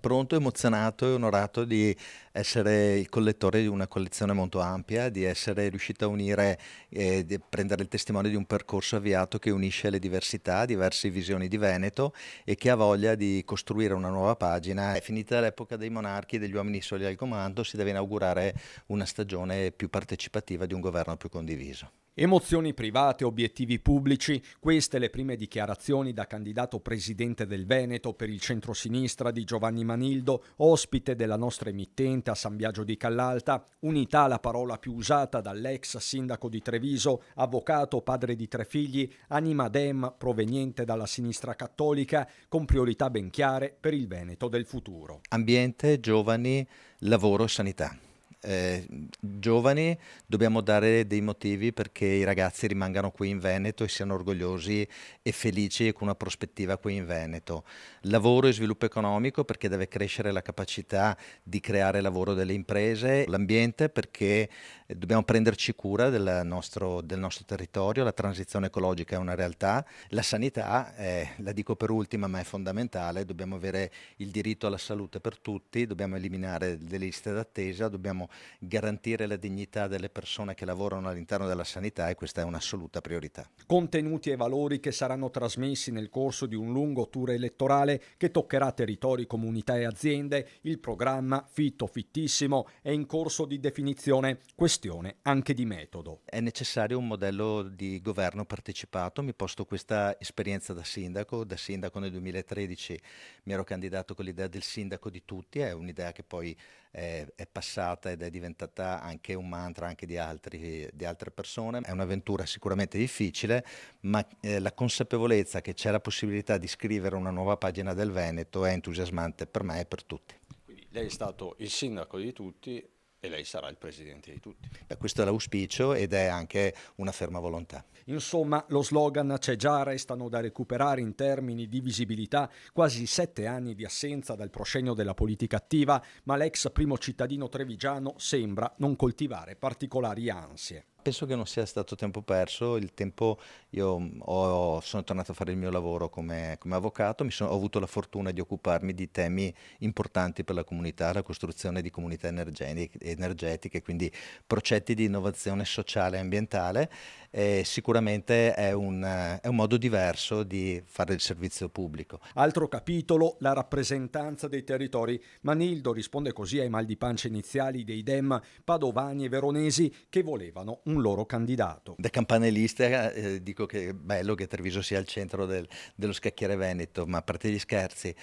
Pronto, emozionato e onorato di essere il collettore di una collezione molto ampia, di essere riuscito a unire e di prendere il testimone di un percorso avviato che unisce le diversità, diverse visioni di Veneto e che ha voglia di costruire una nuova pagina. È finita l'epoca dei monarchi e degli uomini soli al comando, si deve inaugurare una stagione più partecipativa di un governo più condiviso. Emozioni private, obiettivi pubblici, queste le prime dichiarazioni da candidato presidente del Veneto per il centrosinistra di Giovanni Manildo, ospite della nostra emittente a San Biagio di Callalta. Unità, la parola più usata dall'ex sindaco di Treviso, avvocato, padre di 3 figli, anima dem proveniente dalla sinistra cattolica, con priorità ben chiare per il Veneto del futuro. Ambiente, giovani, lavoro e sanità. Giovani, dobbiamo dare dei motivi perché i ragazzi rimangano qui in Veneto e siano orgogliosi e felici e con una prospettiva qui in Veneto. Lavoro e sviluppo economico perché deve crescere la capacità di creare lavoro delle imprese. L'ambiente perché dobbiamo prenderci cura del nostro territorio, la transizione ecologica è una realtà. La sanità, la dico per ultima ma è fondamentale, dobbiamo avere il diritto alla salute per tutti, dobbiamo eliminare le liste d'attesa, dobbiamo garantire la dignità delle persone che lavorano all'interno della sanità e questa è un'assoluta priorità. Contenuti e valori che saranno trasmessi nel corso di un lungo tour elettorale che toccherà territori, comunità e aziende. Il programma, fitto fittissimo, è in corso di definizione, questione anche di metodo. È necessario un modello di governo partecipato. Mi posto questa esperienza da sindaco nel 2013 mi ero candidato con l'idea del sindaco di tutti, è un'idea che poi è passata ed è diventata anche un mantra anche di altre persone. È un'avventura sicuramente difficile, ma la consapevolezza che c'è la possibilità di scrivere una nuova pagina del Veneto è entusiasmante per me e per tutti. Quindi lei è stato il sindaco di tutti e lei sarà il presidente di tutti. Beh, questo è l'auspicio ed è anche una ferma volontà. Insomma, lo slogan c'è già, restano da recuperare in termini di visibilità quasi 7 anni di assenza dal proscenio della politica attiva, ma l'ex primo cittadino trevigiano sembra non coltivare particolari ansie. Penso che non sia stato tempo perso, il tempo sono tornato a fare il mio lavoro come avvocato, ho avuto la fortuna di occuparmi di temi importanti per la comunità, la costruzione di comunità energetiche, quindi progetti di innovazione sociale e ambientale. Sicuramente è un modo diverso di fare il servizio pubblico. Altro capitolo, la rappresentanza dei territori. Manildo risponde così ai mal di pancia iniziali dei Dem padovani e veronesi che volevano un loro candidato. Da campanellista dico che è bello che Treviso sia al centro dello scacchiere veneto, ma a parte gli scherzi,